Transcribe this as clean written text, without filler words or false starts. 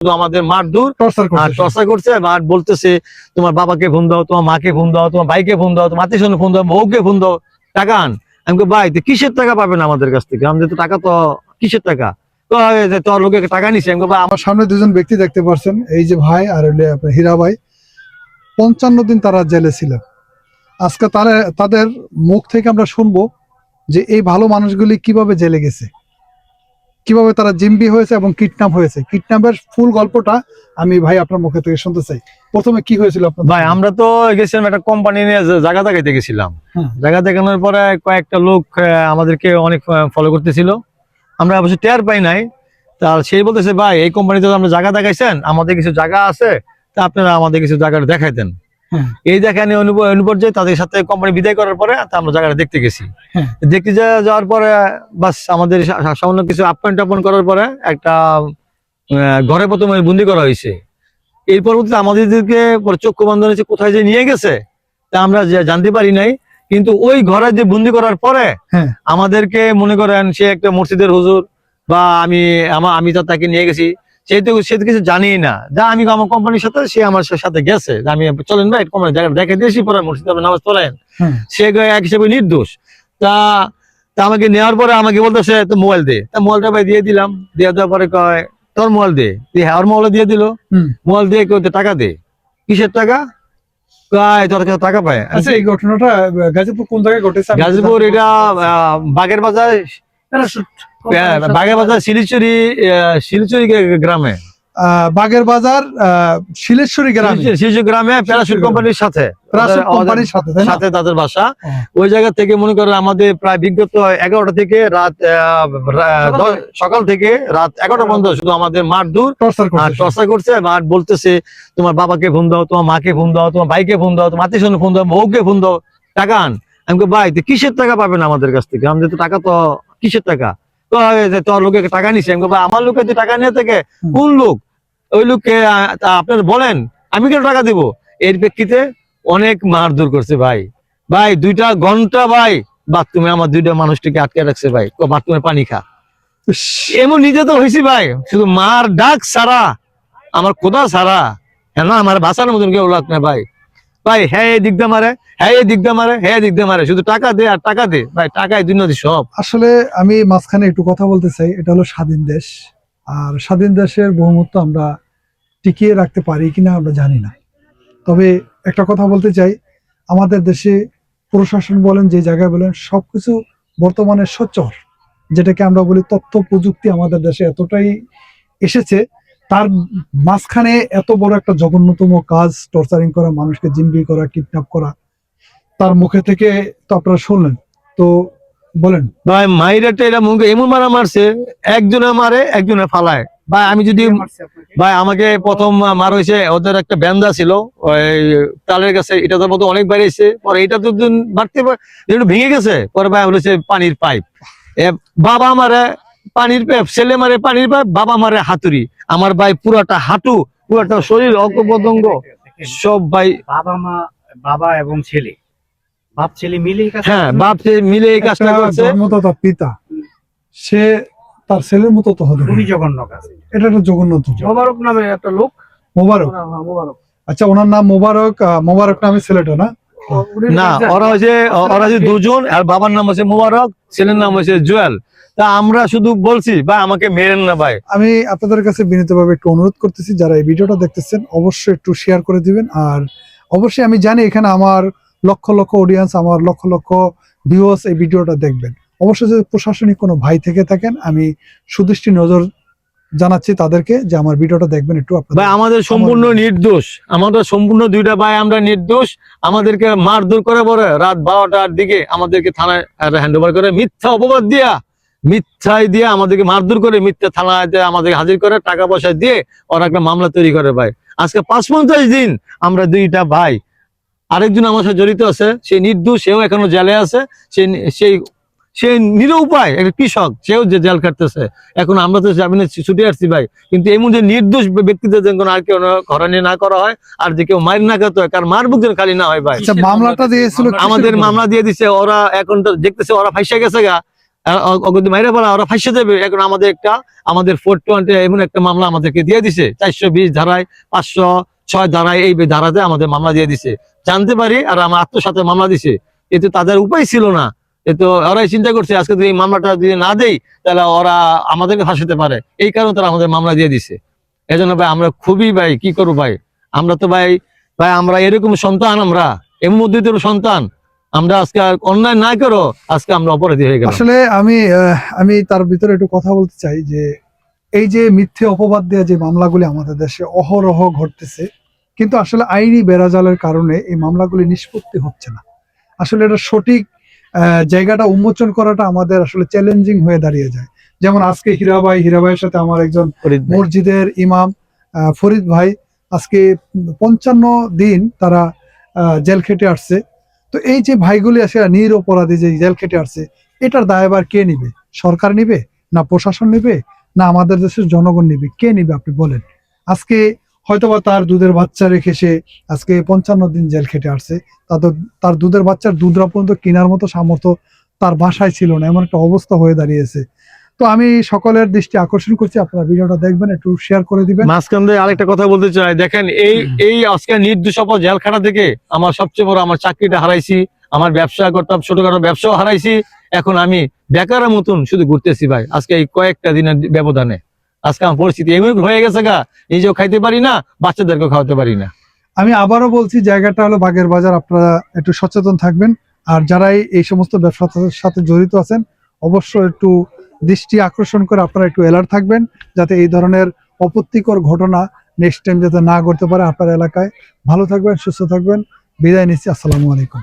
আমাদের মারধর আর টর্চার করছে আর বলতেছে তোমার বাবাকে ফোন দাও, তোমার মাকে ফোন দাও, তোমার ভাইকে ফোন দাও, তোমার আত্মীয় ফোন দাও, বউকে ফোন দাও, টাকা আন। আমি ভাই কিসের টাকা পাবেন আমাদের কাছ থেকে? আমাদের তো টাকা তো কিসের টাকা? তোর লোকে টাকা নিছে। আমি ভাই আমার সামনে দুজন ব্যক্তি দেখতে পাচ্ছেন, এই যে ভাই আর আপনার হীরা ভাই। 55 দিন তারা জেলে ছিল। আজকে তাদের মুখ থেকে আমরা শুনবো যে এই ভালো মানুষগুলি কিভাবে জেলে গেছে, কিভাবে তারা জিম্বি হয়েছে এবং কিডন্যাপ হয়েছে। কিডন্যাপের ফুল গল্পটা আমি ভাই আপনার মুখে থেকে শুনতে চাই। প্রথমে কি হয়েছিল আপনার? ভাই আমরা তো গেছিলাম একটা কোম্পানি নিয়ে জায়গা দেখাইতে গেছিলাম। জায়গা দেখানোর পরে কয়েকটা লোক আমাদেরকে অনেক ফলো করতেছিল। আমরা অবশ্য টের পাই নাই। তা সেই বলতেছে ভাই এই কোম্পানিতে আমরা জায়গা দেখাইছেন, আমাদের কিছু জায়গা আছে, তা আপনারা আমাদের কিছু জায়গা দেখাই দেন। এই দেখা নিয়ে অনুপর্যায়ে তাদের সাথে কোম্পানি বিদায় করার পরে আমরা জায়গাটা দেখতে গেছি। দেখতে যাওয়ার পরে বাস আমাদের সামান্য কিছু আপন টাপন করার পরে একটা ঘরে প্রথমে বন্দি করা হয়েছে। এর পরবর্তীতে আমাদেরকে চক্ষু বন্ধ হয়েছে, কোথায় যে নিয়ে গেছে তা আমরা জানতে পারি নাই। কিন্তু ওই ঘরে যে বন্দি করার পরে আমাদেরকে মনে করেন সে একটা মসজিদের হুজুর বা আমি তো তাকে নিয়ে গেছি, সে তো কিছু জানি না। যা আমি আমার কোম্পানির সাথে, সে আমার সাথে গেছে, আমি চলেন ভাই কোম্পানি জায়গা দেখে দিয়েছি, পরে মসজিদে নামাজ পড়েন। সে এক হিসেবে নির্দোষ। তা আমাকে নেওয়ার পরে আমাকে বলতেছে তো মোবাইল দে। তা মোবাইলটা ভাই দিয়ে দিলাম। দিয়ে দেওয়ার পরে কয় তোর মোবাইল দে। হ্যাঁ ওর মোবাইল দিয়ে দিল। মোবাইল দিয়ে কেউ টাকা দে। কিসের টাকা? তোর কাছে টাকা পায়। আচ্ছা, এই ঘটনাটা গাজীপুর কোন জায়গায় ঘটেছে? গাজীপুর এটা বাগের বাজার শিলচুরি গ্রামে। বাগের বাজার শিলেশ্বরী গ্রামে প্যারাশুট কোম্পানির সাথে তাদের বাসা। ওই জায়গা থেকে মনে করেন আমাদের প্রায় বিগত 11টা থেকে সকাল থেকে রাত 11টা পর্যন্ত শুধু আমাদের মারধর আর টর্চার করছে। আর বলতেছে তোমার বাবাকে ফোন দাও, তোমার মাকে ফোন দাও, তোমার ভাইকে ফোন দাও, তোমার আত্মীয় ফোন দাও, বউকে ফোন দাও, টাকা আন। আমি ভাই কিসের টাকা পাবেন আমাদের কাছ থেকে? আমাদের তো টাকা তো কিসের টাকা? তোর লোকে টাকা নিছে। আমি ভাই আমার লোকে টাকা নিয়ে থেকে কোন লোক? ওই লোককে আপনার বলেন, আমি কেন টাকা দিব? এর প্রেক্ষিতে অনেক মারধর করছে ভাই। 2টা ঘন্টা ভাই বাথরুমে আমার 2টা মানুষটিকে আটকে রাখছে ভাই, বাথরুমে পানি খা। এমন নিজে তো হয়েছি ভাই, শুধু মার ডাক সারা, আমার কোথা সারা আমার বাঁচানোর মতন কেউ লাগ না ভাই। হ্যাঁ এই দিকটা মারে, হ্যাঁ এই দিকটা মারে, হ্যাঁ দিকটা মারে, শুধু টাকা দে আর টাকা দে ভাই, টাকায় দুর্নীতি সব। আসলে আমি মাঝখানে একটু কথা বলতে চাই। এটা হলো স্বাধীন দেশ, আর স্বাধীন দেশের বহুমূল্য আমরা টিকিয়ে রাখতে পারি কিনা আমরা জানি না। তবে একটা কথা বলতে চাই, আমাদের দেশে প্রশাসন বলেন, যে জায়গায় বলেন, সবকিছু বর্তমানে সচর, যেটাকে আমরা বলি তথ্য প্রযুক্তি আমাদের দেশে এতটাই এসেছে, তার মাঝখানে এত বড় একটা জঘন্যতম কাজ, টর্চারিং করা, মানুষকে জিম্বি করা, কিডন্যাপ করা, তার মুখে থেকে তো আপনারা শুনলেন। তো বলেন ভাই, মাইরাটা এরা মুখে এমন মারা মারছে, একজনে মারে একজনে ফালায় ভাই। আমি যদি ভাই আমাকে প্রথম মার হয়েছে, ওদের একটা ব্যান্দা ছিল ওই তালের কাছে, এটা তো মতো অনেক বাইরেছে। পরে এটা তো মারতে ভেঙে গেছে। পরে ভাই বলেছে পানির পাইপ। বাবা মারে পানির পাইপ, ছেলে মারে পানির পাইপ, বাবা মারে হাতুড়ি। আমার ভাই পুরাটা হাঁটু, পুরাটা শরীর, অঙ্গ প্রত্যঙ্গ সব ভাই। বাবা এবং ছেলে, বাপ ছেলে মিলে এই কাজটা করছে। পিতা সে তার ছেলের মতো তো হবে, খুবই জঘন্য কাজ। এটা একটা জঘন্য। মোবারক নামে একটা লোক, মোবারক। আচ্ছা, ওনার নাম মোবারক। মোবারক নামে ছেলেটা না? না, ওরা হচ্ছে দুজন, আর বাবার নাম হচ্ছে মোবারক, ছেলের নাম হচ্ছে জুয়েল। তা আমরা শুধু বলছি ভাই আমাকে মেরেন না ভাই। আমি আপনাদের কাছে বিনীতভাবে একটু অনুরোধ করতেছি, যারা এই ভিডিওটা দেখতেছেন অবশ্যই একটু শেয়ার করে দিবেন। আর অবশ্যই আমি জানি এখানে আমার লক্ষ লক্ষ অডিয়েন্স, আমার লক্ষ লক্ষ ভিউয়ার্স এই ভিডিওটা দেখবেন। অবশ্যই যদি প্রশাসনিক কোনো ভাই থেকে থাকেন, আমি সুদৃষ্টি নজর জানাচ্ছি তাদেরকে যে আমার ভিডিওটা দেখবেন একটু। ভাই আমাদের সম্পূর্ণ নির্দোষ, আমাদের সম্পূর্ণ 2টা ভাই আমরা নির্দোষ। আমাদেরকে মারধর করে পরে রাত 12টার দিকে আমাদেরকে থানায় হ্যান্ডওভার করে, মিথ্যা অপবাদ মিথ্যাই দিয়ে আমাদেরকে মারধর করে, মিথ্যা থানায় আমাদেরকে হাজির করে, টাকা পয়সা দিয়ে ওরা একটা মামলা তৈরি করে ভাই। আজকে 55 দিন আমরা 2টা ভাই, আরেকজন আমার সাথে জড়িত আছে, সে নির্দোষ, সেও এখনো জেলে আছে। সে নিরুপায় একটা কৃষক, সেও যে জেল কাটতেছে। এখন আমরা তো জামিনে ছুটে আসছি ভাই, কিন্তু এমন যে নির্দোষ ব্যক্তিদের যেন আর কেউ ঘরানি না করা হয়, আর যে কেউ মার না খেতে হয়, কারণ মার বুক যেন খালি না হয় ভাই। মামলাটা দিয়েছিল, আমাদের মামলা দিয়ে দিছে ওরা, এখন তো দেখতেছে ওরা ফাইসা গেছে গা। অগদি মাইরা পারা ওরা ফাঁসে দেবে। এখন আমাদের 420 এমন একটা মামলা আমাদেরকে দিয়ে দিছে, 420 ধারায়, 506 ধারায়, এই ধারাতে আমাদের মামলা দিয়ে দিছে। জানতে পারি আর আমার আত্মসাতে মামলা দিছে। এতে তাদের উপায় ছিল না। এতো ওরাই চিন্তা করছে আজকে যদি এই মামলাটা যদি না দেই তাহলে ওরা আমাদেরকে ফাঁসাতে পারে, এই কারণে তারা আমাদের মামলা দিয়ে দিছে। এই জন্য ভাই আমরা খুবই ভাই কি করবো ভাই, আমরা তো ভাই আমরা এরকম সন্তান, আমরা এর মধ্যে সন্তান, আমরা আজকে আর অন্যায় না করো আজকে আমরা অপরাধী হয়ে গেলাম। আসলে আমি তার ভিতরে একটু কথা বলতে চাই যে এই যে মিথ্যে অপবাদ দেওয়া যে মামলাগুলি আমাদের দেশে অহরহ ঘটতেছে, কিন্তু আসলে আইনি বেড়াজালের কারণে এই মামলাগুলি নিষ্পত্তি হচ্ছে না। আসলে এটা সঠিক জায়গাটা উন্মোচন করাটা আমাদের আসলে চ্যালেঞ্জিং হয়ে দাঁড়িয়ে যায়। যেমন আজকে হীরাভাইয়ের সাথে আমার একজন ফরিদ ভাই। মসজিদের ইমাম ফরিদ ভাই আজকে 55 দিন তারা জেল খেটে আসছে। তো এই যে ভাইগুলি আসলে নিরপরাধী যে জেল খেটে আসছে, এটার দায়ভার কে নিবে? সরকার নিবে, না প্রশাসন নিবে, না আমাদের দেশের জনগণ নিবে? কে নিবে আপনি বলেন? আজকে হয়তোবা তার দুধের বাচ্চা রেখে সে আজকে 55 দিন জেল খেটে আসছে। তার দুধের বাচ্চার দুধরা পর্যন্ত কেনার মতো সামর্থ্য তার বাসায় ছিল না, এমন একটা অবস্থা হয়ে দাঁড়িয়েছে। তো আমি সকলের দৃষ্টি আকর্ষণ করছি, আপনারা ভিডিওটা দেখবেন, একটু শেয়ার করে দিবেন। মাঝখান দিয়ে আরেকটা কথা বলতে চাই, দেখেন এই আজকে নির্দোষ জেলখানা থেকে আমার সবচেয়ে বড় আমার চাকরিটা হারাইছি, আমার ব্যবসা করতাম, ছোটখাটো ব্যবসাও হারাইছি। এখন আমি বেকারের মতন শুধু ঘুরতেছি ভাই, আজকে এই কয়েকটা দিনের ব্যবধানে আজকে আমার পরিস্থিতি এমন হয়ে গেছে গা, নিজেও খাইতে পারি না, বাচ্চাদেরকেও খাওয়াতে পারি না। আমি আবারও বলছি, জায়গাটা হলো বাগের বাজার, আপনারা একটু সচেতন থাকবেন। আর যারাই এই সমস্ত ব্যবসার সাথে জড়িত আছেন অবশ্যই একটু দৃষ্টি আকর্ষণ করে আপনারা একটু অ্যালার্ট থাকবেন, যাতে এই ধরনের অপ্রীতিকর ঘটনা নেক্সট টাইম যাতে না ঘটতে পারে আপনার এলাকায়। ভালো থাকবেন, সুস্থ থাকবেন, বিদায় নিচ্ছি। আসসালামু আলাইকুম।